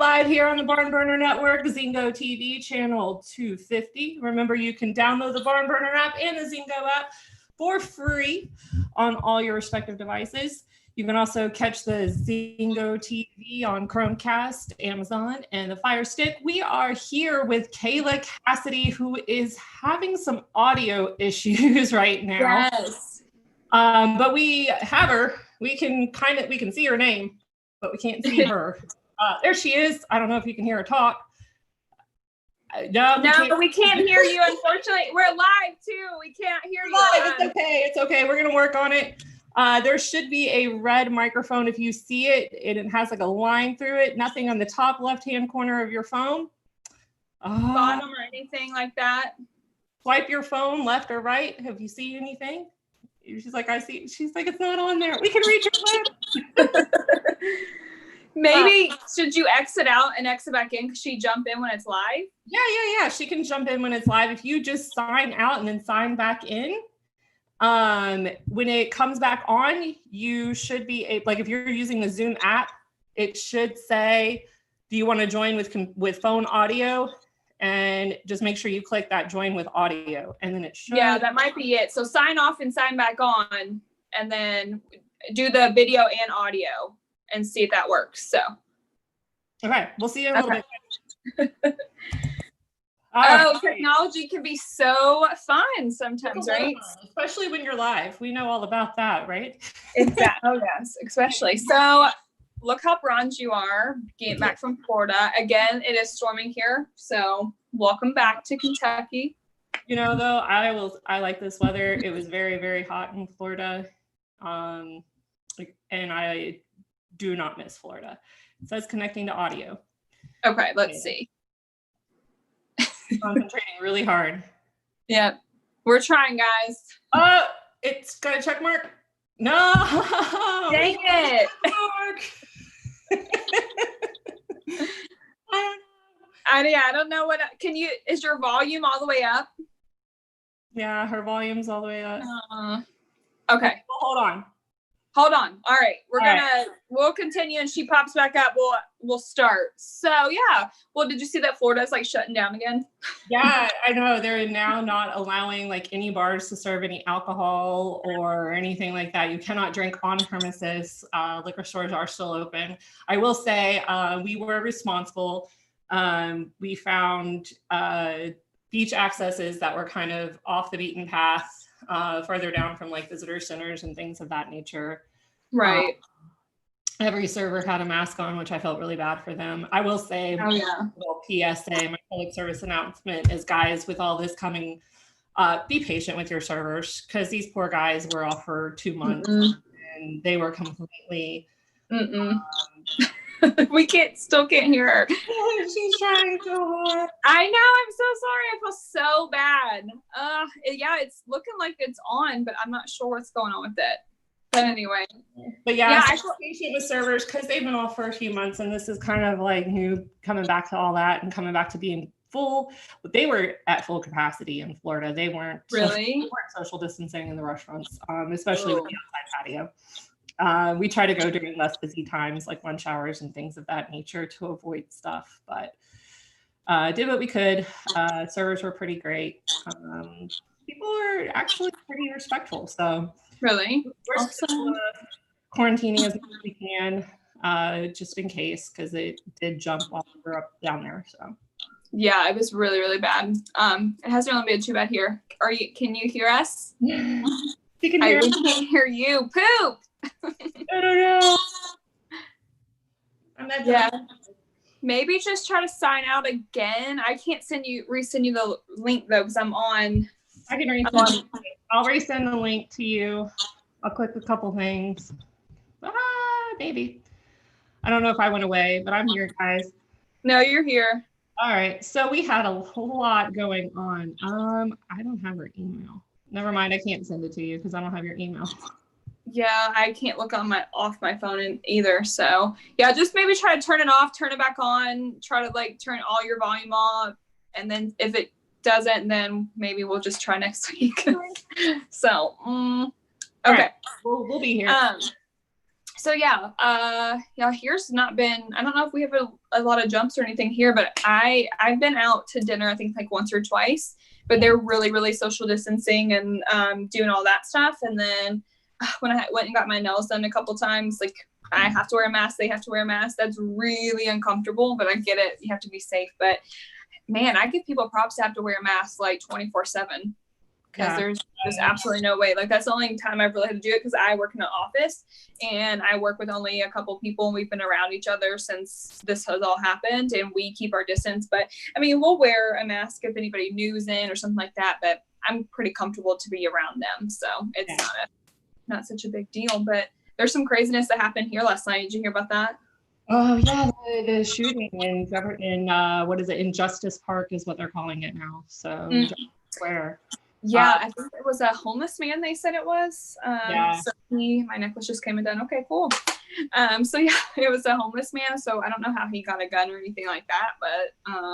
live here on the BarnBurner Network, Zingo TV Channel 250. Remember, you can download the BarnBurner app and the Zingo app for free on all your respective devices. You can also catch the Zingo TV on Chromecast, Amazon, and the Fire Stick. We are here with Kayla Cassidy, who is having some audio issues right now. Yes. But we have her. We can see her name, but we can't see her. There she is. I don't know if you can hear her talk. No, we can't hear you. Unfortunately, we're live too. We can't hear you. It's okay. It's okay. We're gonna work on it. There should be a red microphone. If you see it, it has like a line through it. Nothing on the top left-hand corner of your phone. Bottom or anything like that. Swipe your phone left or right. Have you seen anything? She's like, I see. She's like, it's not on there. We can reach your web. Maybe should you exit out and exit back in? Could she jump in when it's live? Yeah. She can jump in when it's live. If you just sign out and then sign back in, when it comes back on, you should be like, if you're using the Zoom app, it should say, do you want to join with phone audio? And just make sure you click that join with audio, and then it should. Yeah, that might be it. So sign off and sign back on, and then do the video and audio and see if that works. So. Okay, we'll see you in a little bit. Technology can be so fun sometimes, right? Especially when you're live. We know all about that, right? Exactly. Oh, yes, especially. So look how bronze you are, getting back from Florida. Again, it is storming here. So welcome back to Kentucky. You know, though, I like this weather. It was very, very hot in Florida. And I do not miss Florida. It says connecting to audio. Okay, let's see. Concentrating really hard. Yeah, we're trying, guys. Oh, it's got a check mark. No, dang it. I don't know what. Is your volume all the way up? Yeah, her volume's all the way up. Okay. Well, Hold on. All right. We'll continue, and she pops back up. We'll start. So yeah. Well, did you see that Florida's like shutting down again? Yeah, I know. They're now not allowing like any bars to serve any alcohol or anything like that. You cannot drink on premises. Liquor stores are still open. I will say we were responsible. We found beach accesses that were kind of off the beaten path, further down from like visitor centers and things of that nature. Right. Every server had a mask on, which I felt really bad for them. I will say, little PSA, my public service announcement is, guys, with all this coming, be patient with your servers, because these poor guys were off for 2 months and they were completely. We still can't hear her. She's trying so hard. I know. I'm so sorry. I feel so bad. Yeah, it's looking like it's on, but I'm not sure what's going on with it. But anyway. But yeah, I feel patient with servers because they've been off for a few months, and this is kind of like new, coming back to all that and coming back to being full. But they were at full capacity in Florida. They weren't social distancing in the restaurants, especially with the outside patio. We try to go during less busy times, like lunch hours and things of that nature, to avoid stuff, but did what we could. Servers were pretty great. People are actually pretty respectful. So really, we're still quarantining as much as we can, just in case, because it did jump while we were up down there. So yeah, it was really, really bad. It hasn't really been too bad here. Can you hear us? We can hear. We can't hear you. Poop. I don't know. Yeah. Maybe just try to sign out again. I can't resend you the link though, because I'm on. I can resend. I'll resend the link to you. I'll click a couple things. Maybe. I don't know if I went away, but I'm here, guys. No, you're here. All right. So we had a whole lot going on. I don't have her email. Never mind. I can't send it to you because I don't have your email. Yeah, I can't look off my phone either. So yeah, just maybe try to turn it off, turn it back on, try to like turn all your volume off. And then if it doesn't, then maybe we'll just try next week. So, okay. Right. We'll be here. So here's not been, I don't know if we have a lot of jumps or anything here, but I've been out to dinner, I think like once or twice, but they're really, really social distancing and doing all that stuff. And then when I went and got my nails done a couple times, like I have to wear a mask, they have to wear a mask. That's really uncomfortable, but I get it. You have to be safe. But man, I give people props to have to wear a mask like 24/7. Because there's absolutely no way. Like that's the only time I've really had to do it, because I work in an office and I work with only a couple people, and we've been around each other since this has all happened, and we keep our distance. But I mean, we'll wear a mask if anybody new's in or something like that, but I'm pretty comfortable to be around them, so it's not such a big deal. But there's some craziness that happened here last night. Did you hear about that? Oh yeah, the shooting in what is it, Injustice Park is what they're calling it now, so Square. Yeah, I think it was a homeless man, they said it was. So my necklace just came undone. Okay, cool. So yeah, it was a homeless man. So I don't know how he got a gun or anything like that, but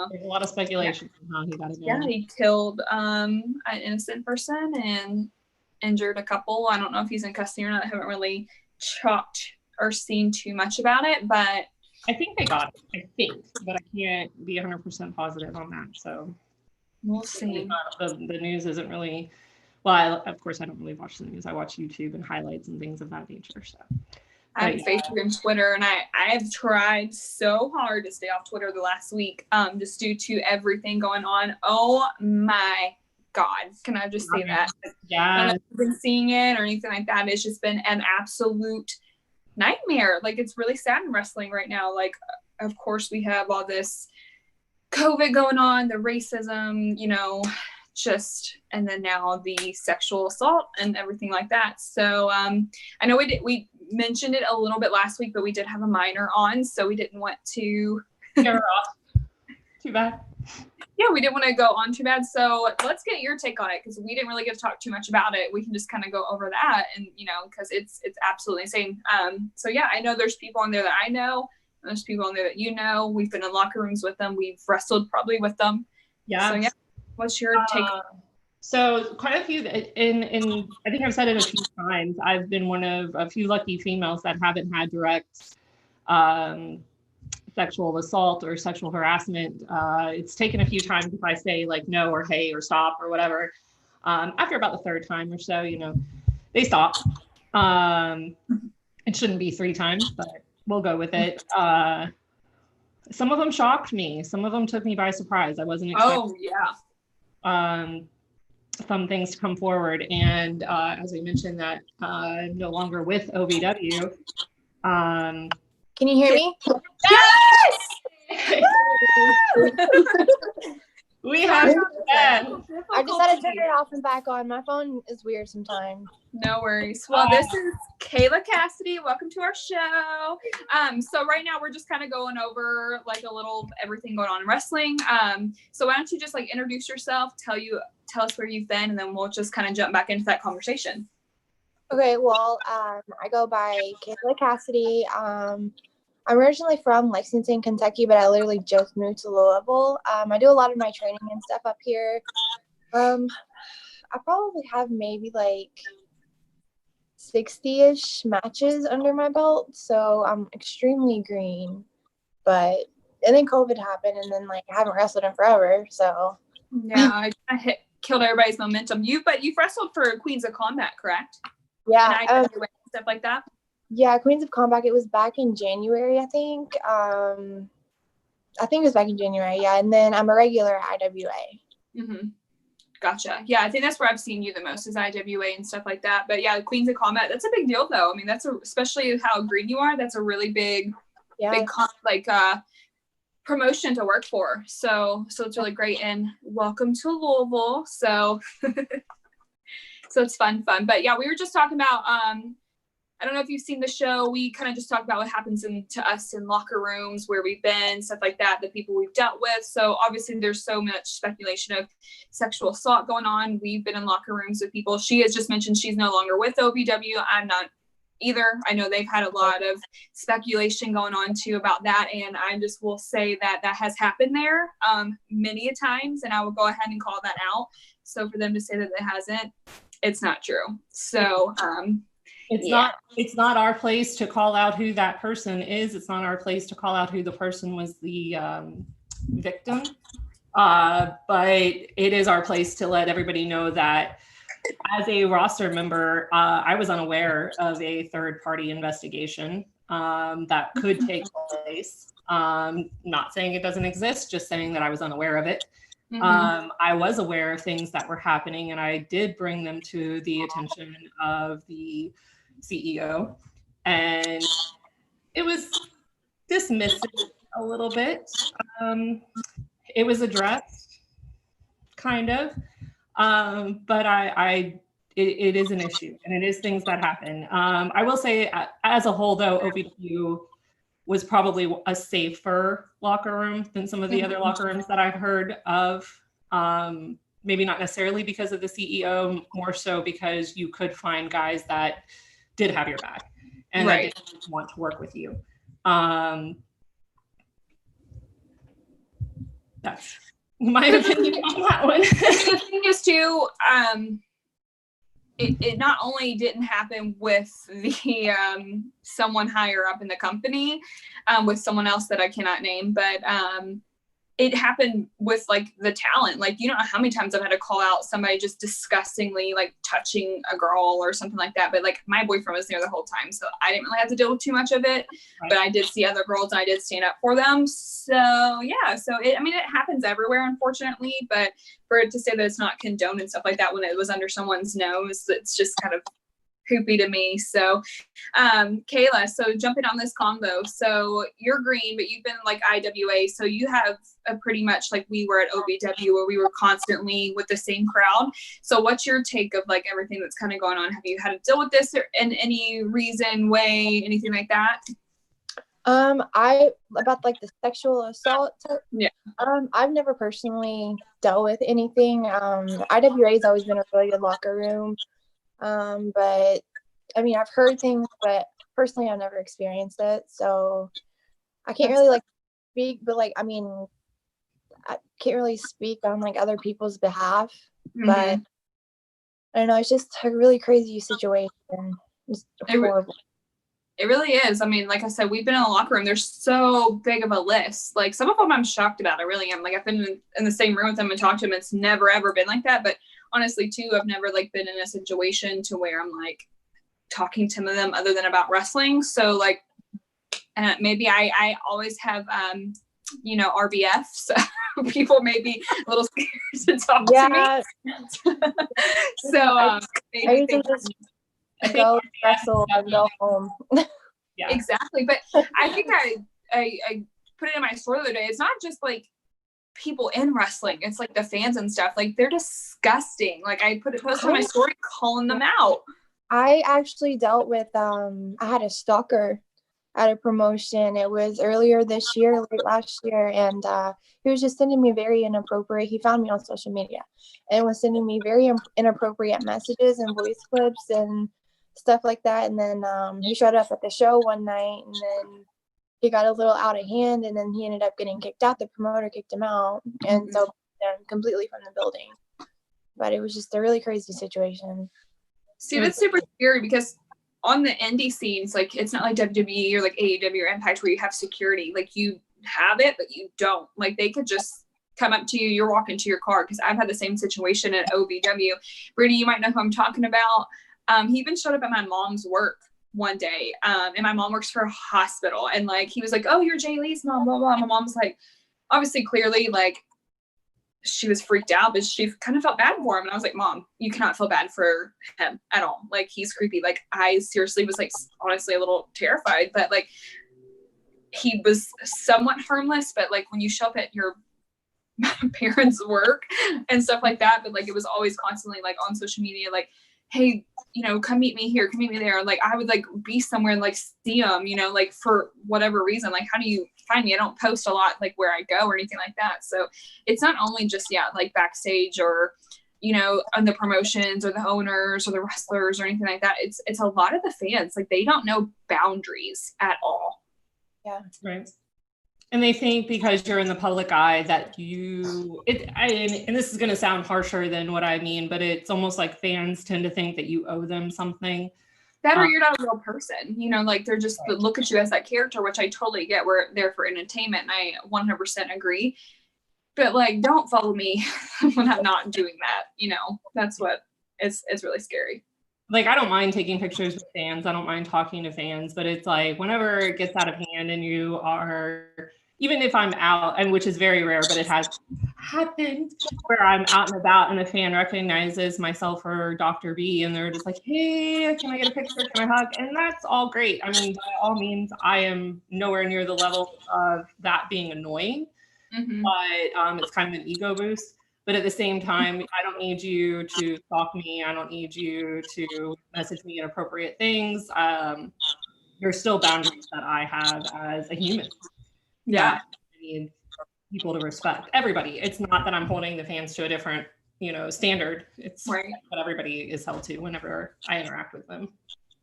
there's a lot of speculation on how he got a gun. Yeah, he killed an innocent person and injured a couple. I don't know if he's in custody or not. I haven't really chalked or seen too much about it, but I think they got it. I think, but I can't be 100% positive on that. So we'll see. The news isn't really, well, of course I don't really watch the news. I watch YouTube and highlights and things of that nature. So I have Facebook and Twitter, and I have tried so hard to stay off Twitter the last week, just due to everything going on. Oh my God. Can I just say that? Yeah. I don't know if you've been seeing it or anything like that. It's just been an absolute nightmare. Like, it's really sad in wrestling right now. Like, of course we have all this COVID going on, the racism, and then now the sexual assault and everything like that. So I know we mentioned it a little bit last week, but we did have a minor on, so we didn't want to get her off. Too bad. Yeah, we didn't want to go on too bad. So let's get your take on it, because we didn't really get to talk too much about it. We can just kind of go over that, and because it's absolutely insane. So yeah, I know there's people on there that I know. There's people on there that we've been in locker rooms with them. We've wrestled probably with them. Yeah. So yeah, what's your take? So quite a few, in I think I've said it a few times, I've been one of a few lucky females that haven't had direct sexual assault or sexual harassment. It's taken a few times if I say like no or hey or stop or whatever. After about the third time or so, they stop. It shouldn't be 3 times, but we'll go with it. Some of them shocked me. Some of them took me by surprise. I wasn't expecting some things to come forward. And as we mentioned, that no longer with OVW. Can you hear me? Yes! We have I just had to turn it off and back on. My phone is weird sometimes. No worries. Well, this is Kayla Cassidy. Welcome to our show. So right now we're just kind of going over like a little everything going on in wrestling. So why don't you just like introduce yourself, tell us where you've been, and then we'll just kind of jump back into that conversation. Okay, well, I go by Kayla Cassidy. I'm originally from Lexington, Kentucky, but I literally just moved to Louisville. I do a lot of my training and stuff up here. I probably have maybe like 60-ish matches under my belt, so I'm extremely green. And then COVID happened, and then like I haven't wrestled in forever. So yeah, I killed everybody's momentum. You've wrestled for Queens of Combat, correct? Yeah, and stuff like that. Yeah, Queens of Combat. It was back in January, I think. I think it was back in January. Yeah, and then I'm a regular at IWA. Mm-hmm. Gotcha. Yeah, I think that's where I've seen you the most is IWA and stuff like that. But yeah, Queens of Combat, that's a big deal though. I mean, especially how green you are. That's a really big promotion to work for. So it's really great. And welcome to Louisville. So so it's fun. But yeah, we were just talking about I don't know if you've seen the show. We kind of just talk about what happens to us in locker rooms, where we've been, stuff like that, the people we've dealt with. So obviously there's so much speculation of sexual assault going on. We've been in locker rooms with people. She has just mentioned she's no longer with OVW. I'm not either. I know they've had a lot of speculation going on too about that. And I just will say that has happened there many a times. And I will go ahead and call that out. So for them to say that it hasn't, it's not true. So, It's not our place to call out who that person is. It's not our place to call out who the person was the victim. But it is our place to let everybody know that as a roster member, I was unaware of a third-party investigation that could take place. Not saying it doesn't exist, just saying that I was unaware of it. I was aware of things that were happening, and I did bring them to the attention of the CEO, and it was dismissed a little bit. It was addressed, kind of, but it is an issue, and it is things that happen. I will say, as a whole, though, OVW was probably a safer locker room than some of the other locker rooms that I've heard of. Maybe not necessarily because of the CEO, more so because you could find guys that did have your back and that didn't want to work with you. That's my opinion on that one. The thing is too, it not only didn't happen with the someone higher up in the company, with someone else that I cannot name, but it happened with like the talent. Like, you don't know how many times I've had to call out somebody just disgustingly like touching a girl or something like that. But like my boyfriend was there the whole time, so I didn't really have to deal with too much of it. Right. But I did see other girls and I did stand up for them. So yeah, so it happens everywhere, unfortunately. But for it to say that it's not condoned and stuff like that when it was under someone's nose, it's just kind of poopy to me. So Kayla, so jumping on this combo, so you're green, but you've been like IWA, so you have a pretty much like we were at OVW where we were constantly with the same crowd. So what's your take of like everything that's kind of going on? Have you had to deal with this or in any reason, way, anything like that? About like the sexual assault. Yeah. I've never personally dealt with anything. IWA has always been a really good locker room. But I mean, I've heard things, but personally I've never experienced it. So I can't really like speak, but like, I mean, I can't really speak on like other people's behalf, but I don't know. It's just a really crazy situation. It's horrible. It really is. I mean, like I said, we've been in the locker room. There's so big of a list. Like some of them I'm shocked about. I really am. Like I've been in the same room with them and talked to them. It's never, ever been like that. But honestly, too, I've never like been in a situation to where I'm like talking to them other than about wrestling. So like, maybe I always have, RBF. So people may be a little scared to talk to me. So maybe I go wrestle and go home. Yeah, exactly. But I think I put it in my story the other day. It's not just like people in wrestling. It's like the fans and stuff. Like they're disgusting. Like I posted on my story calling them out. I actually dealt with I had a stalker at a promotion. It was earlier this year, late last year, and he was just sending me very inappropriate. He found me on social media and was sending me very inappropriate messages and voice clips and stuff like that. And then he showed up at the show one night, and then he got a little out of hand, and then he ended up getting kicked out. The promoter kicked him out, and so completely from the building. But it was just a really crazy situation. See, that's super scary because on the indie scenes, like it's not like WWE or like AEW or Impact where you have security. Like you have it, but you don't. Like they could just come up to you. You're walking to your car. Because I've had the same situation at OVW. Brady, you might know who I'm talking about. He even showed up at my mom's work one day. And my mom works for a hospital. And like, he was like, "Oh, you're Jay Lee's mom, blah, blah." My mom's like, obviously, clearly, like, she was freaked out, but she kind of felt bad for him. And I was like, "Mom, you cannot feel bad for him at all. Like, he's creepy." Like, I seriously was like, honestly, a little terrified. But like, he was somewhat harmless. But like, when you show up at your parents' work and stuff like that, but like, it was always constantly like on social media, like, "Hey, come meet me here, come meet me there." Like I would like be somewhere and like see them, like for whatever reason. Like, how do you find me? I don't post a lot like where I go or anything like that. So it's not only just like backstage or on the promotions or the owners or the wrestlers or anything like that. It's a lot of the fans. Like they don't know boundaries at all. Yeah, right. And they think because you're in the public eye that and this is going to sound harsher than what I mean, but it's almost like fans tend to think that you owe them something. that or you're not a real person, you know, like they're just look at you as that character, which I totally get. We're there for entertainment, and I 100% agree. But like, don't follow me when I'm not doing that. You know, that's what it's really scary. Like, I don't mind taking pictures with fans. I don't mind talking to fans, but it's like whenever it gets out of hand and you are, even if I'm out, and which is very rare, but it has happened where I'm out and about and a fan recognizes myself or Dr. B and they're just like, hey, can I get a picture? Can I hug? And that's all great. I mean, by all means, I am nowhere near the level of that being annoying, but it's kind of an ego boost. But at the same time, I don't need you to stalk me. I don't need you to message me inappropriate things. There's still boundaries that I have as a human. Yeah. I need people to respect everybody. It's not that I'm holding the fans to a different, you know, standard. It's what everybody is held to whenever I interact with them.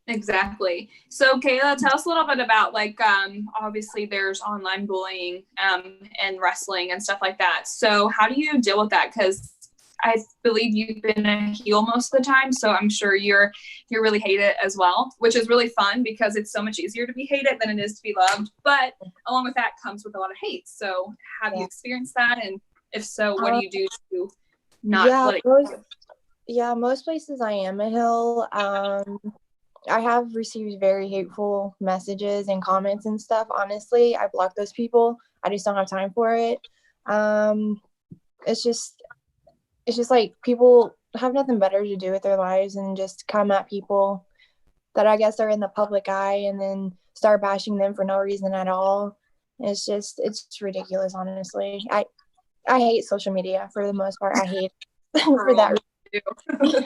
Exactly. So Kayla, tell us a little bit about like, obviously there's online bullying and wrestling and stuff like that. So how do you deal with that? Because I believe you've been a heel most of the time. So I'm sure you're really hated as well, which is really fun because it's so much easier to be hated than it is to be loved. But along with that comes with a lot of hate. So have you experienced that? And if so, what do you do to not most places I am a heel. I have received very hateful messages and comments and stuff. Honestly, I block those people. I just don't have time for it. It's just like people have nothing better to do with their lives and just come at people that I guess are in the public eye and then start bashing them for no reason at all. It's ridiculous, honestly. I hate social media for the most part. I hate for that reason.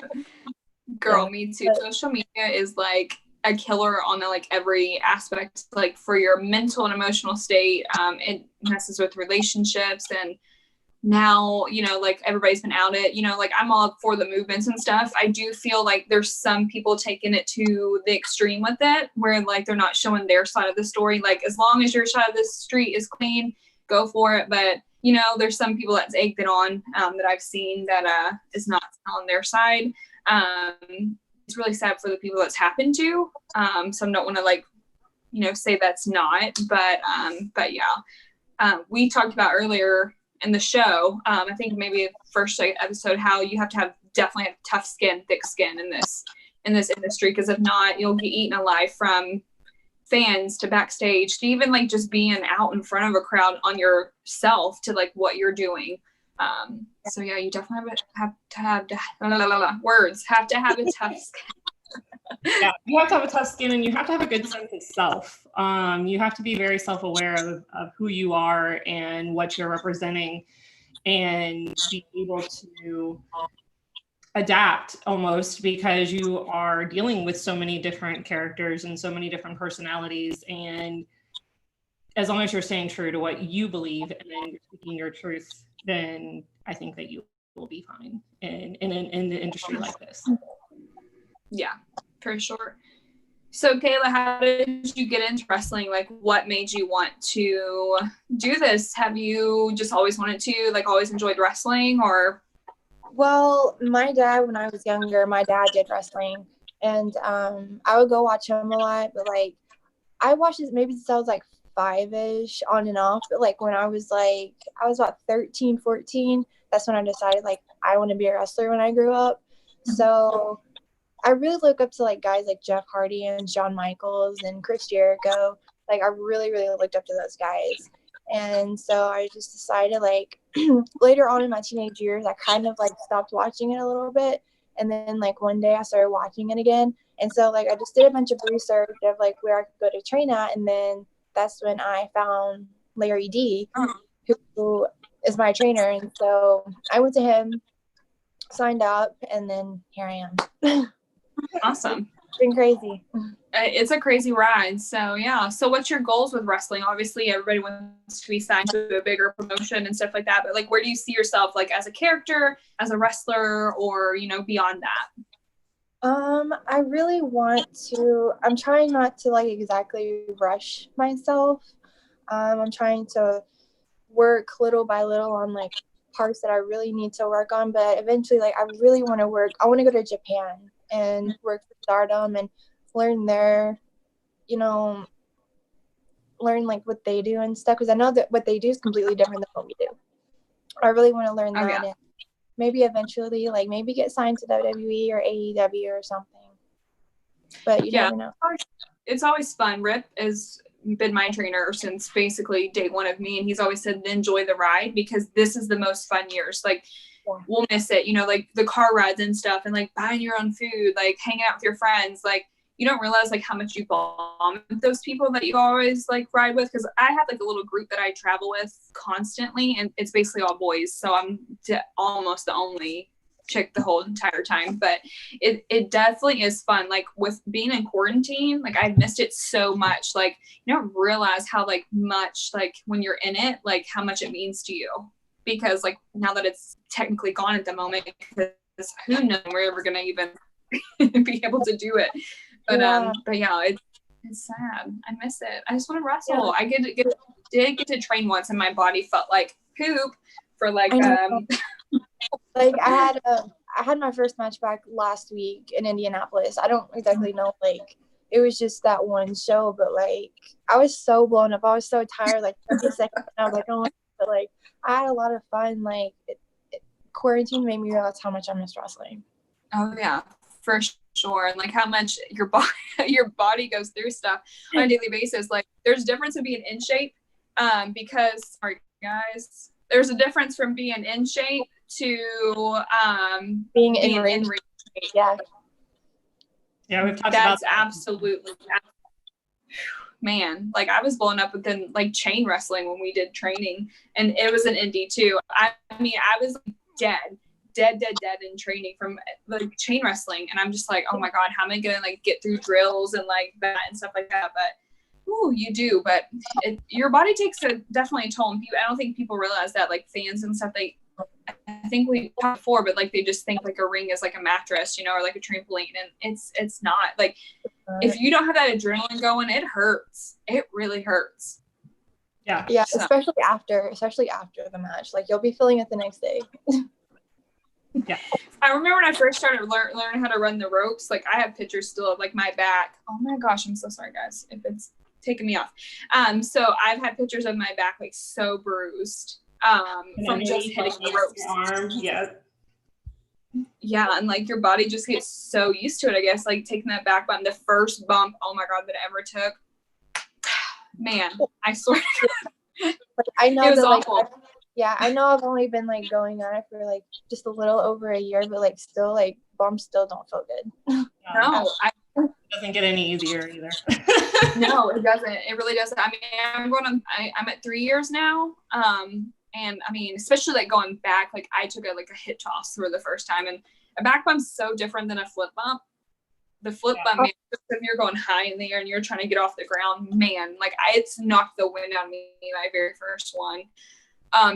Girl, me too. Social media is like a killer on like every aspect, like for your mental and emotional state. It messes with relationships, and now, you know, like everybody's been outed, you know, like I'm all for the movements and stuff. I do feel like there's some people taking it to the extreme with it, where like they're not showing their side of the story. Like as long as your side of the street is clean, go for it. But you know, there's some people that's egged it on that I've seen that is not on their side. It's really sad for the people that's happened to. So I don't want to like, you know, say that's not, but yeah. We talked about earlier in the show, I think maybe first episode, how you have to definitely have tough skin, thick skin in this industry, because if not, you'll get eaten alive, from fans to backstage to even like just being out in front of a crowd on yourself to like what you're doing. So yeah, you definitely have to have a tough skin. Yeah, you have to have a tough skin, and you have to have a good sense of self. You have to be very self-aware of who you are and what you're representing, and be able to adapt almost, because you are dealing with so many different characters and so many different personalities. And as long as you're staying true to what you believe and then you're speaking your truth, then I think that you will be fine in the industry like this. Yeah, for sure. So Kayla, how did you get into wrestling? Like, what made you want to do this? Have you just always wanted to, like, always enjoyed wrestling, or? Well, my dad, when I was younger, my dad did wrestling, and I would go watch him a lot, but like I watched it maybe since I was like 5-ish on and off, but like when I was about 13, 14, that's when I decided like I want to be a wrestler when I grew up. So I really look up to like guys like Jeff Hardy and Shawn Michaels and Chris Jericho. Like I really, really looked up to those guys. And so I just decided like later on in my teenage years, I kind of like stopped watching it a little bit. And then like one day I started watching it again. And so like I just did a bunch of research of like where I could go to train at. And then that's when I found Larry D, who is my trainer. And so I went to him, signed up, and then here I am. Awesome. It's been crazy. It's a crazy ride. So yeah. So what's your goals with wrestling? Obviously everybody wants to be signed to a bigger promotion and stuff like that, but like where do you see yourself, like as a character, as a wrestler, or you know, beyond that? I really want to, I'm trying not to like exactly rush myself. I'm trying to work little by little on like parts that I really need to work on, but eventually like I really want to I want to go to Japan and work for Stardom and learn their, learn like what they do and stuff, because I know that what they do is completely different than what we do. I really want to learn that, and maybe eventually, like, maybe get signed to WWE or AEW or something. But you never know. It's always fun. Rip has been my trainer since basically day one of me, and he's always said enjoy the ride, because this is the most fun years. Like, we'll miss it, like the car rides and stuff, and like buying your own food, like hanging out with your friends. Like, you don't realize like how much you bond with those people that you always like ride with, because I have like a little group that I travel with constantly, and it's basically all boys, so I'm almost the only chick the whole entire time. But it definitely is fun. Like, with being in quarantine, like I've missed it so much. Like, you don't realize how like much, like when you're in it, like how much it means to you, because like now that it's technically gone at the moment, because who knows when we're ever gonna even be able to do it. But yeah, it's sad. I miss it. I just want to wrestle. I did get to train once, and my body felt like poop for like like I had my first match back last week in Indianapolis. I don't exactly know, like it was just that one show, but like I was so blown up. I was so tired, like 30 seconds, and I was like, oh, but like I had a lot of fun. Like quarantine made me realize how much I miss wrestling. Oh yeah, for sure. And like how much your body goes through stuff on a daily basis. Like, there's a difference in being in shape, because, sorry guys, there's a difference from being in shape to being in ring shape. Yeah, we've talked that's about that. Absolutely. Man, like I was blown up within like chain wrestling when we did training, and it was an indie too. I mean, I was dead in training from like chain wrestling, and I'm just like, oh my god, how am I gonna like get through drills and like that and stuff like that? But you do, but your body takes definitely a toll. And I don't think people realize that, like fans and stuff, I think we talked before, but like they just think like a ring is like a mattress, or like a trampoline, and it's not. Like, if you don't have that adrenaline going, it hurts. It really hurts. Yeah, so. especially after the match, like you'll be feeling it the next day. Yeah, I remember when I first started learning how to run the ropes. Like, I have pictures still of like my back. Oh my gosh, I'm so sorry guys if it's taking me off. So I've had pictures of my back like so bruised from just hitting the ropes. Arm. Yeah, and like your body just gets so used to it, I guess, like taking that back bump, the first bump, oh my god, that I ever took. Man, I swear. I know it was that, awful. I know I've only been like going on it for like just a little over a year, but like still, like bumps still don't feel good. No, it doesn't get any easier either. No, it doesn't. It really doesn't. I mean, I'm at 3 years now. And I mean, especially like going back, like I took a hip toss for the first time, and a back bump's so different than a flip bump. The flip bump, man, if you're going high in the air and you're trying to get off the ground, man, like it's knocked the wind out of me, my very first one,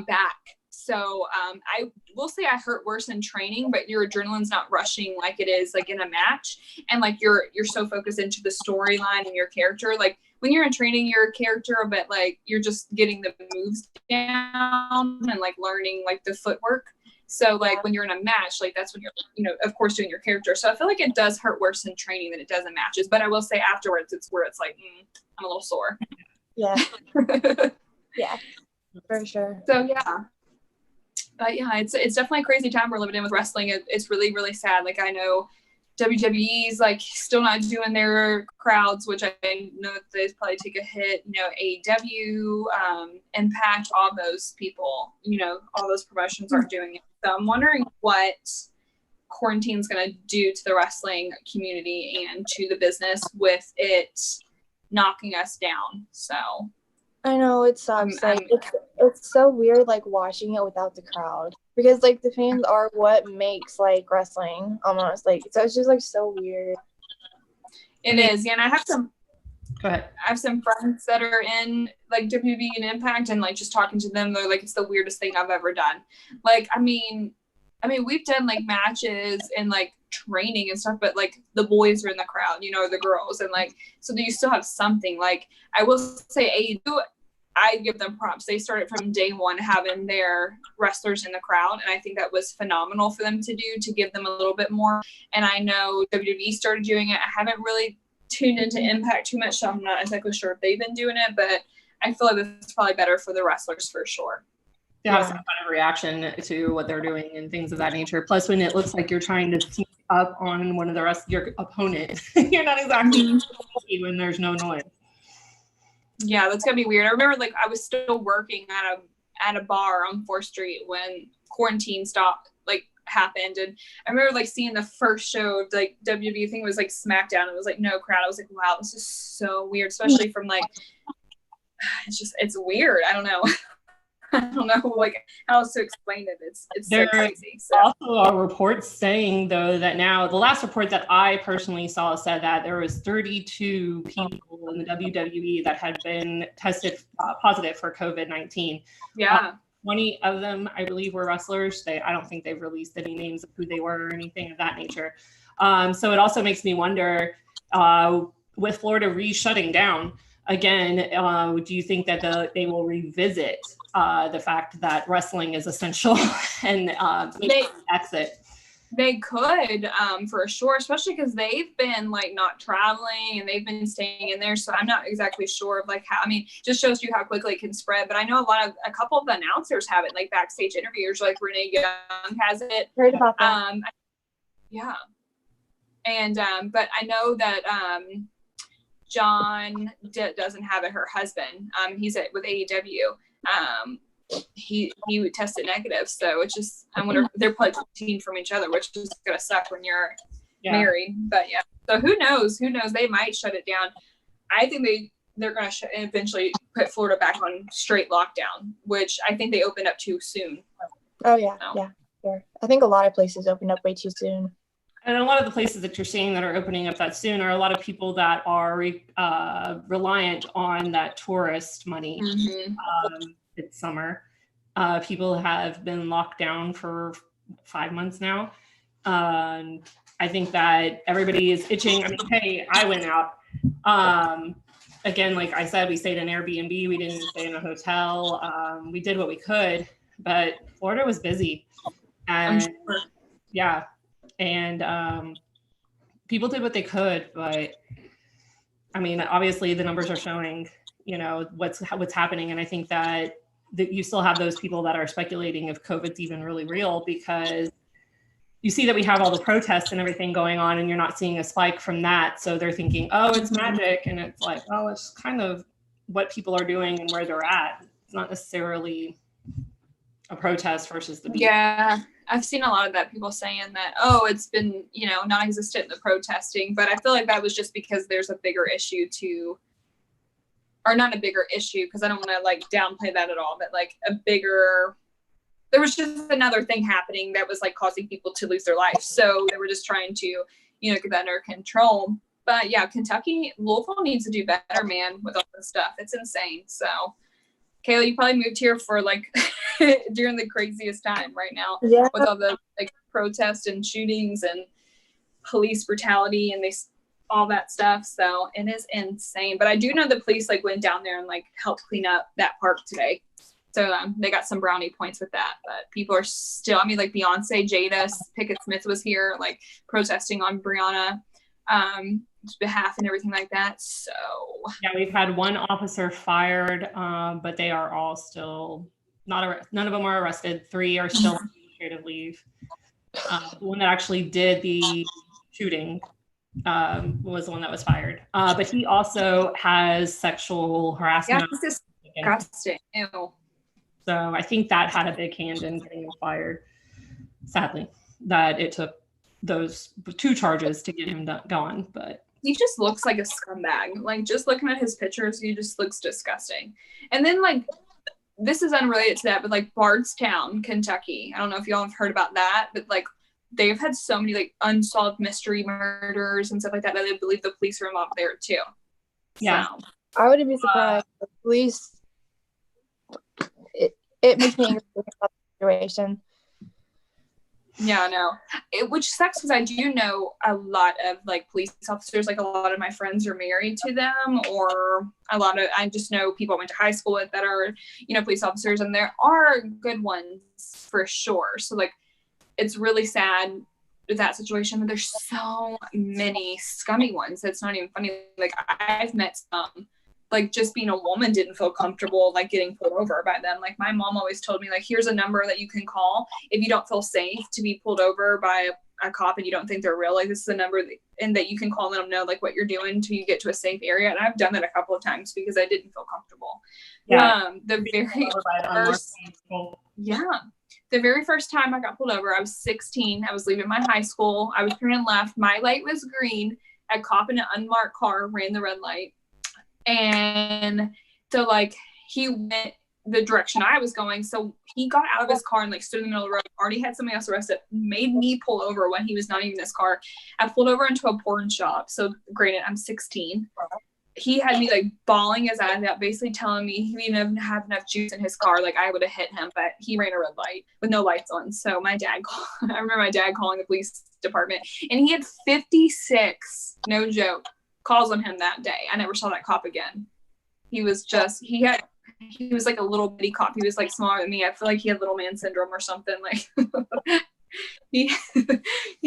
back. So I will say I hurt worse in training, but your adrenaline's not rushing like it is like in a match, and like you're so focused into the storyline and your character. Like when you're in training, you're a character, but like you're just getting the moves down and like learning like the footwork. So like when you're in a match, like that's when you're, of course doing your character. So I feel like it does hurt worse in training than it does in matches. But I will say afterwards, it's where it's like, I'm a little sore. Yeah. Yeah, for sure. So yeah. But yeah, it's definitely a crazy time we're living in with wrestling. It's really, really sad. Like I know WWE's like still not doing their crowds, which I know that they probably take a hit. AEW, Impact, all those people, all those promotions aren't doing it. So I'm wondering what quarantine's going to do to the wrestling community and to the business with it knocking us down. So I know it sucks. It's so weird, like watching it without the crowd, because like the fans are what makes like wrestling almost, like, so it's just like so weird. It is, yeah. And I have some. Go ahead. I have some friends that are in like WWE and Impact, and like just talking to them, they're like, it's the weirdest thing I've ever done. Like, I mean, we've done like matches and like training and stuff, but like the boys are in the crowd, the girls, and like so you still have something. Like I will say AEW, I give them props. They started from day one having their wrestlers in the crowd, and I think that was phenomenal for them to do, to give them a little bit more. And I know WWE started doing it. I haven't really tuned into Impact too much, so I'm not exactly sure if they've been doing it, but I feel like this is probably better for the wrestlers for sure. To have some kind of reaction to what they're doing and things of that nature. Plus, when it looks like you're trying to sneak up on one of the rest your opponent, you're not exactly when there's no noise. Yeah, that's gonna be weird. I remember like I was still working at a bar on 4th Street when quarantine happened, and I remember like seeing the first show of like WWE thing was like SmackDown. It was like no crowd. I was like, wow, this is so weird, especially from like it's weird. I don't know. I don't know like how else to explain it. It's so crazy. So. Also are reports saying though that now the last report that I personally saw said that there was 32 people in the WWE that had been tested positive for COVID-19. Yeah. 20 of them, I believe, were wrestlers. I don't think they've released any names of who they were or anything of that nature. So it also makes me wonder, with Florida shutting down again, do you think that they will revisit the fact that wrestling is essential and exit? They could, for sure, especially because they've been like not traveling and they've been staying in there. So I'm not exactly sure of like how, I mean, just shows you how quickly it can spread. But I know a couple of the announcers have it, like backstage interviewers, like Renee Young has it. Heard about that. Yeah. And, but I know that John doesn't have it, her husband. He's with AEW. He tested negative, so it's just I wonder they're probably quarantined from each other, which is gonna suck when you're married. But yeah, so who knows? They might shut it down. I think they're gonna eventually put Florida back on straight lockdown, which I think they opened up too soon. Oh yeah, yeah, sure. I think a lot of places opened up way too soon. And a lot of the places that you're seeing that are opening up that soon are a lot of people that are reliant on that tourist money. It's summer. People have been locked down for 5 months now. I think that everybody is itching. I mean, hey, I went out. Again, like I said, we stayed in Airbnb. We didn't stay in a hotel. We did what we could, but Florida was busy. And yeah. And people did what they could, but I mean, obviously the numbers are showing, what's happening. And I think that you still have those people that are speculating if COVID's even really real, because you see that we have all the protests and everything going on and you're not seeing a spike from that. So they're thinking, oh, it's magic. And it's like, oh, it's kind of what people are doing and where they're at. It's not necessarily a protest versus the beat. Yeah, I've seen a lot of that, people saying that, oh, it's been, non-existent in the protesting. But I feel like that was just because there's a bigger issue or not a bigger issue, because I don't want to like downplay that at all, but like there was just another thing happening that was like causing people to lose their life. So they were just trying to, get that under control. But yeah, Louisville needs to do better, man, with all this stuff. It's insane. So Kayla, you probably moved here for like during the craziest time right now, with all the like protests and shootings and police brutality and all that stuff. So it is insane. But I do know the police like went down there and like helped clean up that park today. So they got some brownie points with that. But people are still, I mean, like Beyonce, Jada Pinkett Smith was here like protesting on Breonna's behalf and everything like that. So yeah, we've had one officer fired, but they are all still none of them are arrested. 3 are still on administrative leave. The one that actually did the shooting was the one that was fired. But he also has sexual harassment. Yeah, this is disgusting. Ew. So I think that had a big hand in getting him fired. Sadly, that it took those 2 charges to get him gone. But he just looks like a scumbag. Like just looking at his pictures, he just looks disgusting. And then like, this is unrelated to that, but like Bardstown, Kentucky. I don't know if y'all have heard about that, but like they've had so many like unsolved mystery murders and stuff like that they believe the police are involved there too. Yeah. So, I wouldn't be surprised. The police, it makes me angry about the situation. Yeah, no. Which sucks because I do know a lot of like police officers. Like a lot of my friends are married to them, or I just know people I went to high school with that are, police officers, and there are good ones for sure. So like, it's really sad that situation, but there's so many scummy ones. It's not even funny. Like, I've met some, like, just being a woman didn't feel comfortable, like, getting pulled over by them. Like, my mom always told me, like, here's a number that you can call if you don't feel safe to be pulled over by a cop and you don't think they're real. Like, this is a number that you can call and let them know, like, what you're doing until you get to a safe area. And I've done that a couple of times because I didn't feel comfortable. Yeah. The very first time I got pulled over, I was 16. I was leaving my high school. I was turning left. My light was green. A cop in an unmarked car ran the red light. And so, like, he went the direction I was going. So he got out of his car and, like, stood in the middle of the road, already had somebody else arrested, made me pull over when he was not even in his car. I pulled over into a porn shop. So granted, I'm 16. He had me, like, bawling his eyes out, basically telling me he didn't have enough juice in his car. Like, I would have hit him, but he ran a red light with no lights on. So my dad I remember my dad calling the police department, and he had 56, no joke, calls on him that day. I never saw that cop again. He was like a little bitty cop. He was, like, smaller than me. I feel like he had little man syndrome or something. Like, he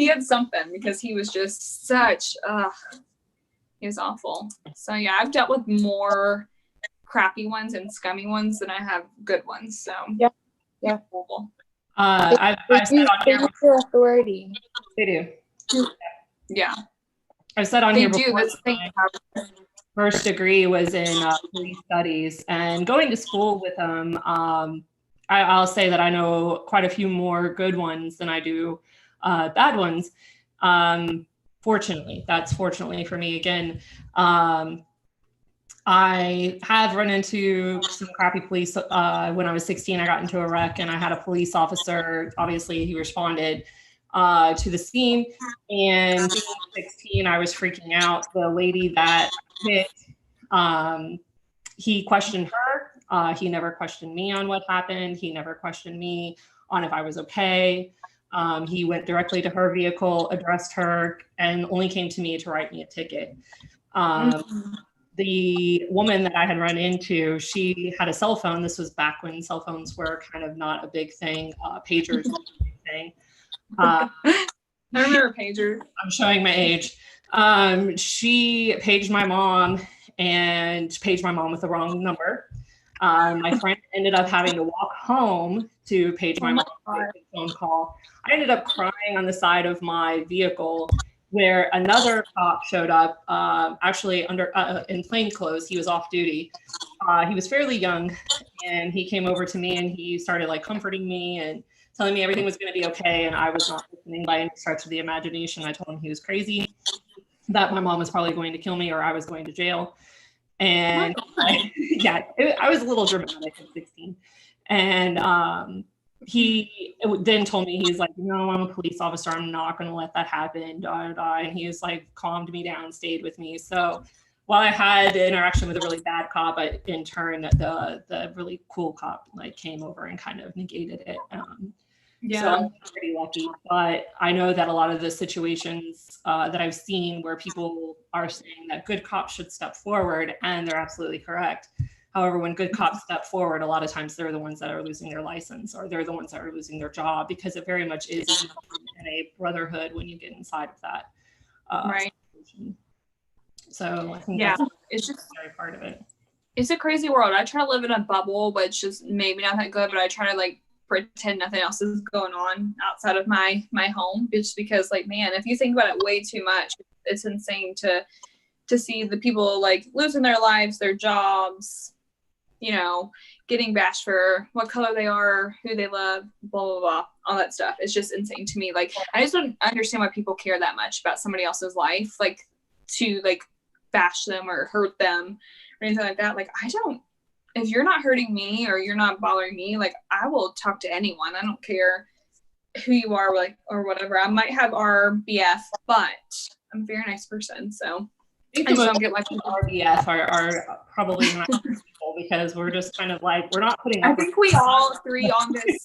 had something, because he was just such, he was awful. So yeah, I've dealt with more crappy ones and scummy ones than I have good ones. So yeah. I said on here before, authority. They do. Yeah. I've said on they here do. before. My first degree was in police studies, and going to school with them. I'll say that I know quite a few more good ones than I do bad ones. Fortunately, that's fortunately for me. Again, I have run into some crappy police. When I was 16, I got into a wreck, and I had a police officer. Obviously, he responded to the scene, and being 16, I was freaking out. The lady that hit, he questioned her. He never questioned me on what happened. He never questioned me on if I was okay. He went directly to her vehicle, addressed her, and only came to me to write me a ticket. The woman that I had run into, she had a cell phone. This was back when cell phones were kind of not a big thing. Pagers were a big thing. I remember pagers. I'm showing my age. She paged my mom and paged my mom with the wrong number. My friend ended up having to walk home to page my mom with a phone call. I ended up crying on the side of my vehicle, where another cop showed up, actually in plain clothes. He was off duty. He was fairly young, and he came over to me and he started, like, comforting me and telling me everything was going to be okay. And I was not listening by any stretch of the imagination. I told him he was crazy, that my mom was probably going to kill me or I was going to jail. And I was a little dramatic at 16. And he then told me, he's like, no, I'm a police officer. I'm not going to let that happen. And he was like, calmed me down, stayed with me. So while I had an interaction with a really bad cop, in turn, the really cool cop, like, came over and kind of negated it. So I'm pretty lucky. But I know that a lot of the situations that I've seen where people are saying that good cops should step forward, and they're absolutely correct. However, when good cops step forward, a lot of times they're the ones that are losing their license, or they're the ones that are losing their job, because it very much is in a brotherhood when you get inside of that. Right. Situation. So I think that's it's just very part of it. It's a crazy world. I try to live in a bubble, which is maybe not that good, but I try to, like, pretend nothing else is going on outside of my home, just because, like, man, if you think about it way too much, it's insane to see the people, like, losing their lives, their jobs, you know, getting bashed for what color they are, who they love, blah, blah, blah, all that stuff. It's just insane to me. Like, I just don't understand why people care that much about somebody else's life, like, to, like, bash them or hurt them or anything like that. Like, if you're not hurting me or you're not bothering me, like, I will talk to anyone. I don't care who you are, like, or whatever. I might have RBF, but I'm a very nice person. So I think the most get like RBF are probably not people, because we're just kind of like, we're not putting up. I think we all three on this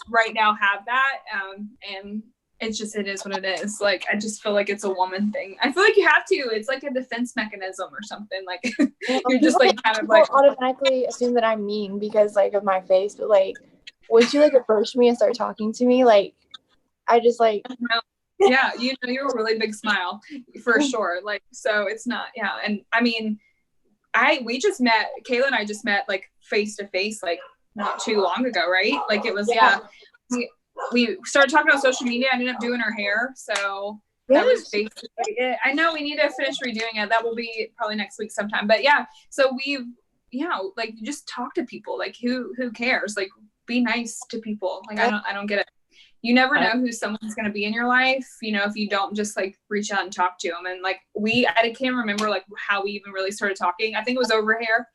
right now have that. And it's just, it is what it is. Like, I just feel like it's a woman thing. I feel like you have to. It's like a defense mechanism or something. Like, you're just, like, kind of like automatically assume that I'm mean because, like, of my face. But, like, once you, like, approach me and start talking to me, like, I just, like, Yeah, you know, you're a really big smile for sure. Like, so it's not, yeah. And I mean, we just met, Kayla and I just met like face to face, like not too long ago, right? Like it was, we started talking on social media. I ended up doing her hair. So that was basically it. I know we need to finish redoing it. That will be probably next week sometime. But yeah, so like you just talk to people. Like who cares? Like be nice to people. Like I don't get it. You never know who someone's going to be in your life, you know, if you don't just like reach out and talk to them. And like I can't remember like how we even really started talking. I think it was over hair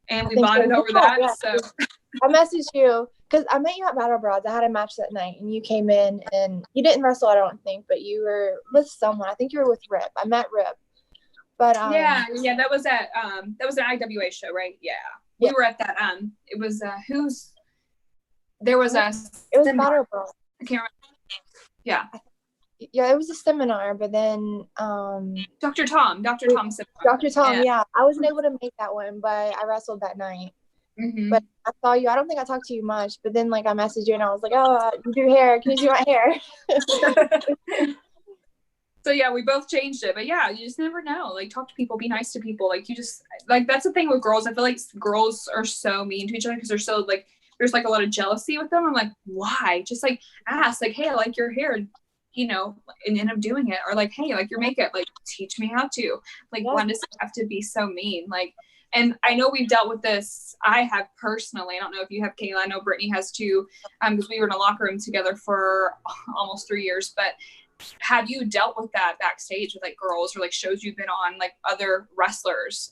and we bonded over that. Yeah. So I messaged you because I met you at Battle Broads. I had a match that night and you came in and you didn't wrestle, I don't think, but you were with someone. I think you were with Rip. I met Rip. But yeah, that was an IWA show, right? Yeah. We were at that it was it was Battle Broads. I can't remember. Yeah. Yeah, it was a seminar, but then Dr. Tom seminar. Dr. Tom, yeah. I wasn't able to make that one, but I wrestled that night. Mm-hmm. But I saw you. I don't think I talked to you much, but then like I messaged you and I was like, oh, you do hair. Can you do my hair? So yeah, we both changed it, but yeah, you just never know. Like talk to people, be nice to people. Like you just like that's the thing with girls. I feel like girls are so mean to each other because they're so like there's like a lot of jealousy with them. I'm like, why? Just like ask, like, hey, I like your hair, you know, and end up doing it. Or like, hey, I like your makeup, like teach me how to. Like, why does it have to be so mean? Like, and I know we've dealt with this. I have personally, I don't know if you have, Kayla, I know Brittany has too, because we were in a locker room together for almost 3 years, but have you dealt with that backstage with like girls or like shows you've been on, like other wrestlers,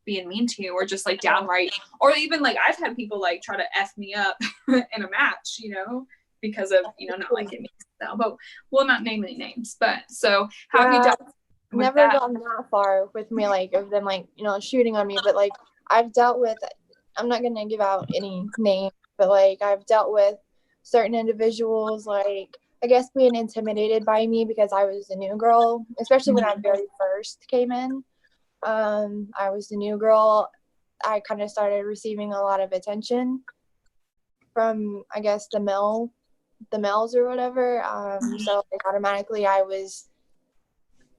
being mean to you or just like downright, or even like I've had people like try to F me up in a match, you know, because of, you know, not liking me. So, but we'll not name any names, but so how have you dealt with never that? Gotten that far with me, like of them like, you know, shooting on me, but like I've dealt with, I'm not going to give out any names, but like I've dealt with certain individuals, like I guess being intimidated by me because I was a new girl, especially when I very first came in. I was the new girl. I kind of started receiving a lot of attention from, I guess, the males or whatever. So like, automatically I was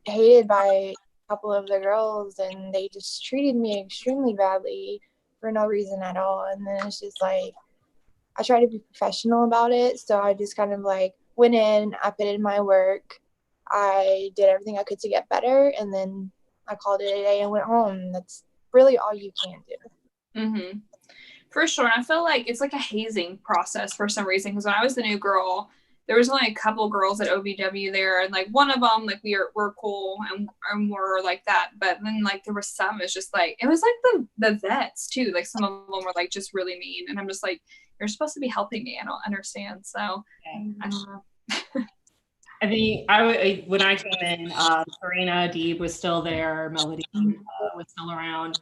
hated by a couple of the girls and they just treated me extremely badly for no reason at all. And then it's just like, I try to be professional about it. So I just kind of like went in, I put in my work. I did everything I could to get better. And then I called it a day and went home. That's really all you can do. Mm-hmm. For sure. And I feel like it's like a hazing process for some reason. Because when I was the new girl, there was only a couple girls at OVW there. And like one of them, like we're cool and we're like that. But then like there was some, it's just like, it was like the vets too. Like some of them were like just really mean. And I'm just like, you're supposed to be helping me. I don't understand. So I don't know. I think when I came in, Serena Deeb was still there, Melody was still around.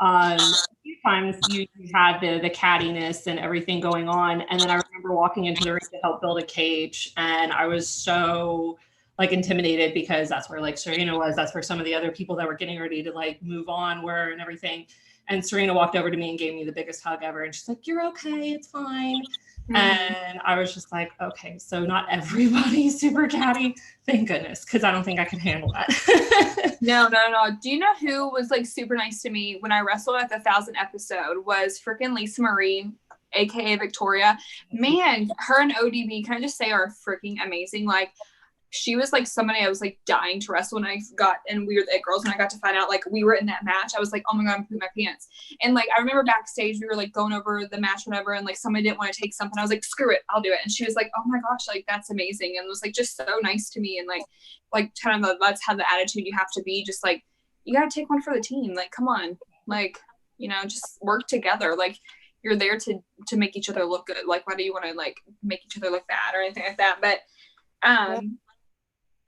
A few times you had the cattiness and everything going on, and then I remember walking into the ring to help build a cage, and I was so like intimidated because that's where like Serena was. That's where some of the other people that were getting ready to like move on were and everything. And Serena walked over to me and gave me the biggest hug ever, and she's like, "You're okay, it's fine." And I was just like, okay, so not everybody's super catty. Thank goodness, because I don't think I can handle that. No. Do you know who was like super nice to me when I wrestled at the 1000 episode was freaking Lisa Marie, aka Victoria. Man, her and ODB, can I just say, are freaking amazing. Like, she was like somebody I was like dying to wrestle when I got, and we were the It Girls, and I got to find out like we were in that match. I was like, oh my God, I'm pooping my pants. And like I remember backstage we were like going over the match, whatever, and like somebody didn't want to take something. I was like, screw it, I'll do it. And she was like, oh my gosh, like that's amazing, and it was like just so nice to me. And like kind of let's have the attitude you have to be, just like you got to take one for the team. Like come on, like, you know, just work together. Like you're there to make each other look good. Like why do you want to like make each other look bad or anything like that? But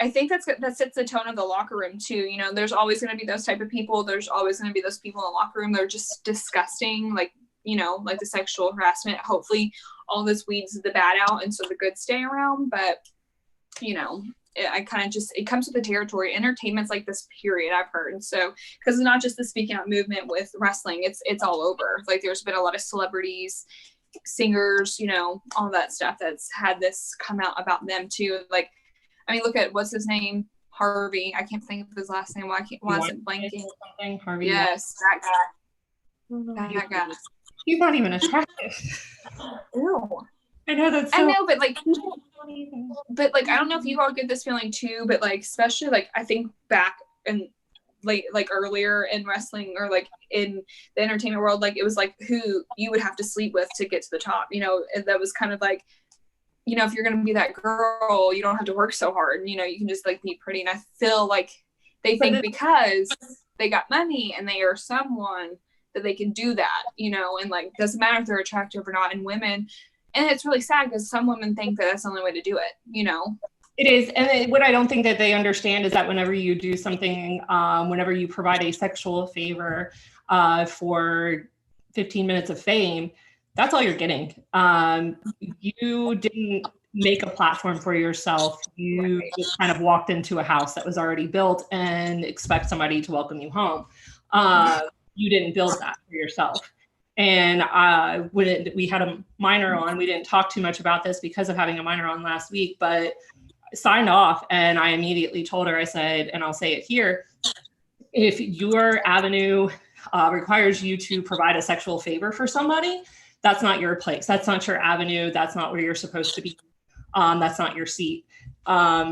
I think that sets the tone of the locker room too. You know, there's always going to be those type of people. There's always going to be those people in the locker room that are just disgusting. Like, you know, like the sexual harassment. Hopefully all this weeds the bad out and so the good stay around. But, you know, it comes with the territory. Entertainment's like this period, I've heard. So, because it's not just the speaking out movement with wrestling. It's all over. Like there's been a lot of celebrities, singers, you know, all that stuff that's had this come out about them too. Like, I mean, look at what's his name, Harvey. I can't think of his last name. Why is it blanking? Something Harvey. Yes, that guy. That guy. He's not even attractive. Ew. I know that's. I know, but like, I don't know if you all get this feeling too, but like, especially like, I think back in like earlier in wrestling or like in the entertainment world, like it was like who you would have to sleep with to get to the top, you know, and that was kind of like, you know, if you're going to be that girl, you don't have to work so hard, you know, you can just like be pretty. And I feel like they think because they got money and they are someone that they can do that, you know, and like, doesn't matter if they're attractive or not. And women, and it's really sad because some women think that that's the only way to do it, you know? It is. And what I don't think that they understand is that whenever you do something, whenever you provide a sexual favor for 15 minutes of fame, that's all you're getting. You didn't make a platform for yourself. You just kind of walked into a house that was already built and expect somebody to welcome you home. You didn't build that for yourself. And when we had a minor on, we didn't talk too much about this because of having a minor on last week, but I signed off and I immediately told her, I said, and I'll say it here, if your avenue requires you to provide a sexual favor for somebody, that's not your place. That's not your avenue. That's not where you're supposed to be. That's not your seat.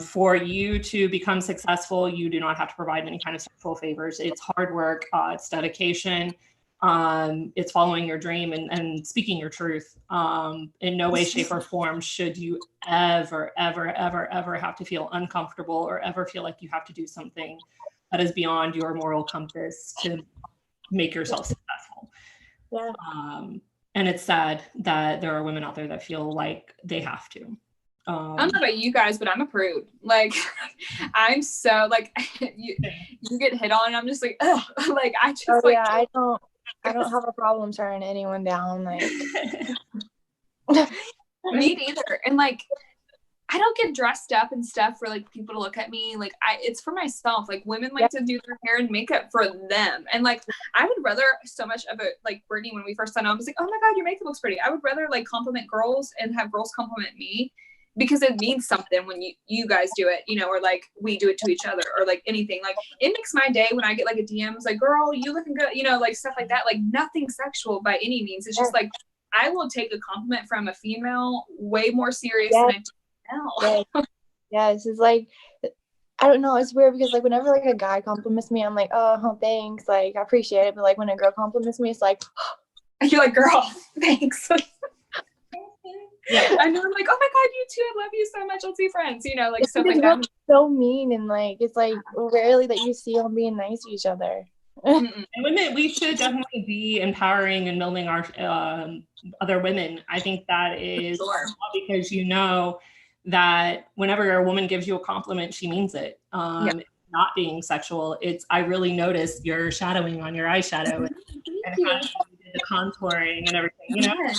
For you to become successful, you do not have to provide any kind of sexual favors. It's hard work. It's dedication. It's following your dream and speaking your truth. In no way, shape, or form should you ever have to feel uncomfortable or ever feel like you have to do something that is beyond your moral compass to make yourself successful. Yeah. And it's sad that there are women out there that feel like they have to. I don't know about you guys, but I'm a prude. Like, I'm so like, you get hit on, and I'm just like, ugh. Like, I just yeah, I don't have a problem turning anyone down. Like, me neither. And like, I don't get dressed up and stuff for like people to look at me. Like, it's for myself. Like, women like to do their hair and makeup for them. And like, I would rather so much of it. Like Brittany, when we first started, I was like, oh my god, your makeup looks pretty. I would rather like compliment girls and have girls compliment me, because it means something when you guys do it, you know, or like we do it to each other, or like anything. Like, it makes my day when I get like a DM, it's like, girl, you looking good, you know, like stuff like that. Like, nothing sexual by any means. It's just like, I will take a compliment from a female way more serious than I do now. Yes, it's like, I don't know, it's weird because like whenever like a guy compliments me, I'm like, oh, thanks, like I appreciate it. But like when a girl compliments me, it's like, you're like, girl, thanks. Yeah, I know. I'm like, oh my god, you too. I love you so much. Let's be friends. You know, like stuff like that. So mean, and like it's like rarely that you see them being nice to each other. And women, we should definitely be empowering and building our other women. I think that is because you know that whenever a woman gives you a compliment, she means it. Not being sexual. I really noticed your shadowing on your eyeshadow and how you did the contouring and everything. You know.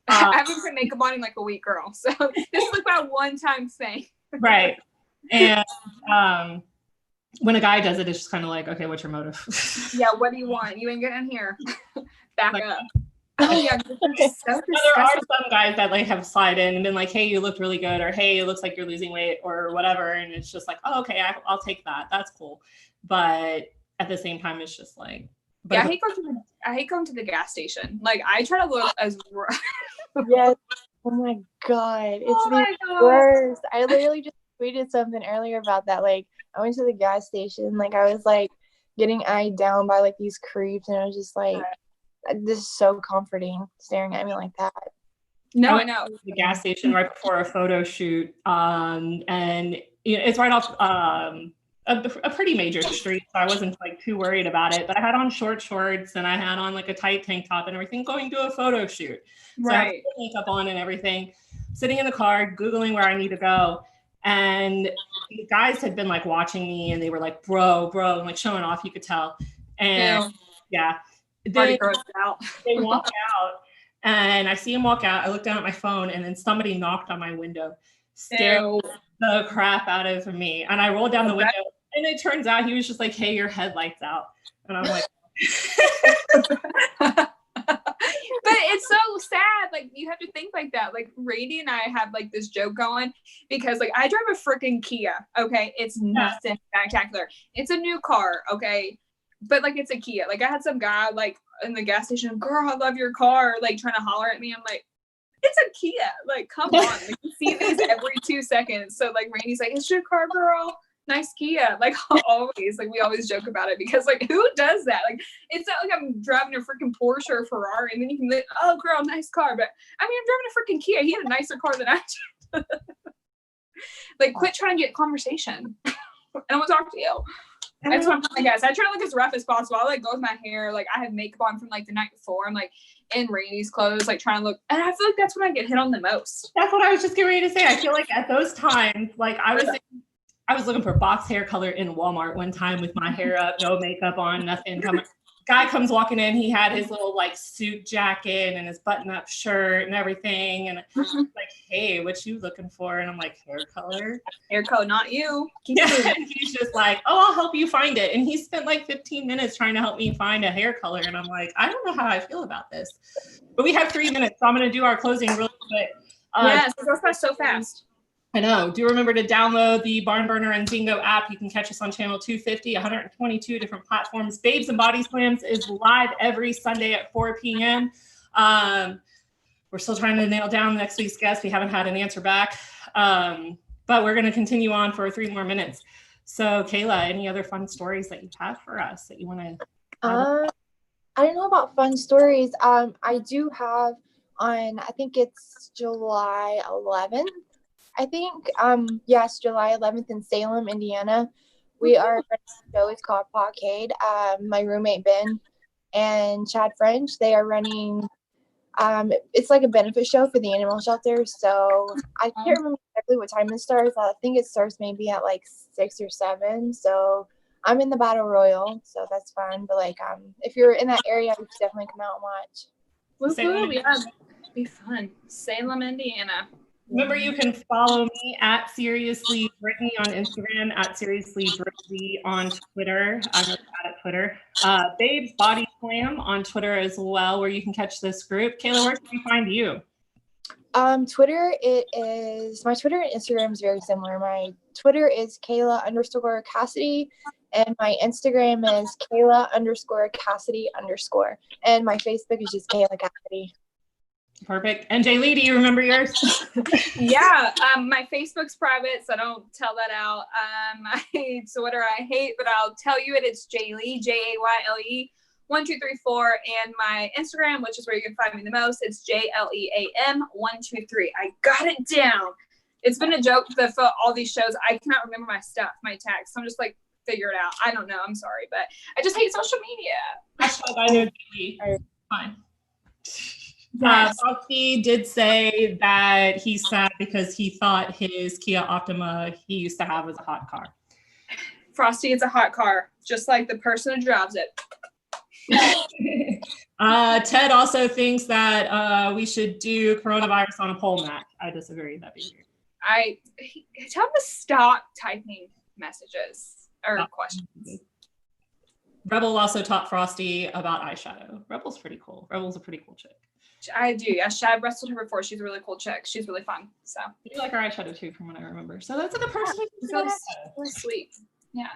I haven't put makeup on in like a week, girl. So this is like my one-time thing. Right. And when a guy does it, it's just kind of like, okay, what's your motive? Yeah, what do you want? You ain't getting here. Back up. Oh yeah. So there are some guys that like have slid in and been like, hey, you look really good, or hey, it looks like you're losing weight, or whatever. And it's just like, oh, okay, I'll take that. That's cool. But at the same time, it's just like, yeah, I hate going to the gas station. Like, I try to look as yes. Oh my god, it's the worst. I literally just tweeted something earlier about that. Like, I went to the gas station, like I was like getting eyed down by like these creeps, and I was just like, this is so comforting staring at me like that. No, I know. The gas station right before a photo shoot, and you know, it's right off a pretty major street, so I wasn't like too worried about it. But I had on short shorts and I had on like a tight tank top and everything, going to a photo shoot. So I had makeup on and everything, sitting in the car, Googling where I need to go. And the guys had been like watching me, and they were like, bro, and like showing off, you could tell. And they walk out, and I see him walk out. I look down at my phone, and then somebody knocked on my window, stared the crap out of me. And I rolled down the window, and it turns out he was just like, hey, your headlight's out. And I'm like, But it's so sad. Like, you have to think like that. Like, Randy and I have like this joke going because like I drive a freaking Kia. Okay, it's nothing spectacular. It's a new car. Okay, but like it's a Kia. Like, I had some guy like in the gas station, girl, I love your car, like trying to holler at me. I'm like, it's a Kia. Like, come on. Like, you see these every 2 seconds. So like Randy's like, it's your car, girl. Nice Kia. Like, always. Like, we always joke about it because like, who does that? Like, it's not like I'm driving a freaking Porsche or Ferrari and then you can like, oh girl, nice car. But I mean, I'm driving a freaking Kia. He had a nicer car than I did. Like, quit trying to get conversation. I don't want to talk to you. That's what I'm telling you guys. I try to look as rough as possible. I like go with my hair. Like, I have makeup on from like the night before. I'm like in Randy's clothes, like trying to look. And I feel like that's when I get hit on the most. That's what I was just getting ready to say. I feel like at those times, like I was looking for box hair color in Walmart one time with my hair up, no makeup on, nothing. Guy comes walking in. He had his little like suit jacket and his button-up shirt and everything. And like, hey, what you looking for? And I'm like, hair color? Hair color, not you. Yeah. He's just like, oh, I'll help you find it. And he spent like 15 minutes trying to help me find a hair color. And I'm like, I don't know how I feel about this. But we have 3 minutes, so I'm going to do our closing really quick. Yes, it goes by so fast. I know. Do remember to download the BarnBurner and Zingo app. You can catch us on channel 250, 122 different platforms. Babes and Body Slams is live every Sunday at 4 p.m. We're still trying to nail down next week's guest. We haven't had an answer back, but we're going to continue on for 3 more minutes. So, Kayla, any other fun stories that you have for us that you want to? I don't know about fun stories. I do have on, I think it's July 11th. I think, yes, July 11th in Salem, Indiana. We are running a show. It's called Parkade. My roommate, Ben, and Chad French, they are running, it's like a benefit show for the animal shelter. So I can't remember exactly what time it starts. I think it starts maybe at like 6 or 7. So I'm in the Battle Royal, so that's fun. But like, if you're in that area, you should definitely come out and watch. Woo-hoo, yeah, it'd be fun. Salem, Indiana. Remember, you can follow me at Seriously Brittany on Instagram, at Seriously Brittany on Twitter. I'm really bad at Twitter. Babes Body Slam on Twitter as well, where you can catch this group. Kayla, where can we find you? Twitter, my Twitter and Instagram is very similar. My Twitter is Kayla_Cassidy, and my Instagram is Kayla_Cassidy_. And my Facebook is just Kayla Cassidy. Perfect. And Jay Lee, do you remember yours? Yeah, my Facebook's private, so don't tell that out. My Twitter I hate, but I'll tell you it. It's Jay Lee, Jayle 1234, and my Instagram, which is where you can find me the most, it's JLEAM123. I got it down. It's been a joke for all these shows. I cannot remember my stuff, my tags. So I'm just like, figure it out. I don't know. I'm sorry, but I just hate social media. I know Jay Lee. Fine. Frosty did say that he's sad because he thought his Kia Optima he used to have was a hot car. Frosty, it's a hot car, just like the person who drives it. Ted also thinks that we should do coronavirus on a pole match. I disagree. That'd be weird. Tell him to stop typing messages or questions. Rebel also taught Frosty about eyeshadow. Rebel's pretty cool. Rebel's a pretty cool chick. I do. Yeah, I've wrestled her before. She's a really cool chick. She's really fun. So you like her eyeshadow too, from what I remember. So that's a good person. Really sweet. Yeah.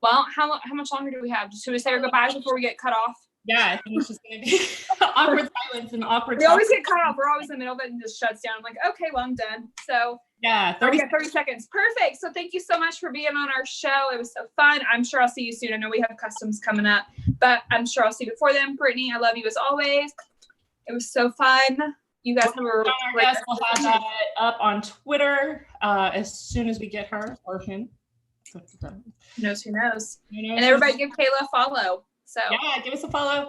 Well, how much longer do we have? Should we say our goodbyes before we get cut off? Yeah, I think it's just gonna be awkward silence and awkward. We always get cut off. We're always in the middle of it and just shuts down. I'm like, okay, well, I'm done. So yeah, 30 seconds. Perfect. So thank you so much for being on our show. It was so fun. I'm sure I'll see you soon. I know we have customs coming up, but I'm sure I'll see you before then. Brittany, I love you as always. It was so fun. You guys have a great guest. We'll have that up on Twitter as soon as we get her or him. Who knows? And everybody give Kayla a follow. So yeah, give us a follow.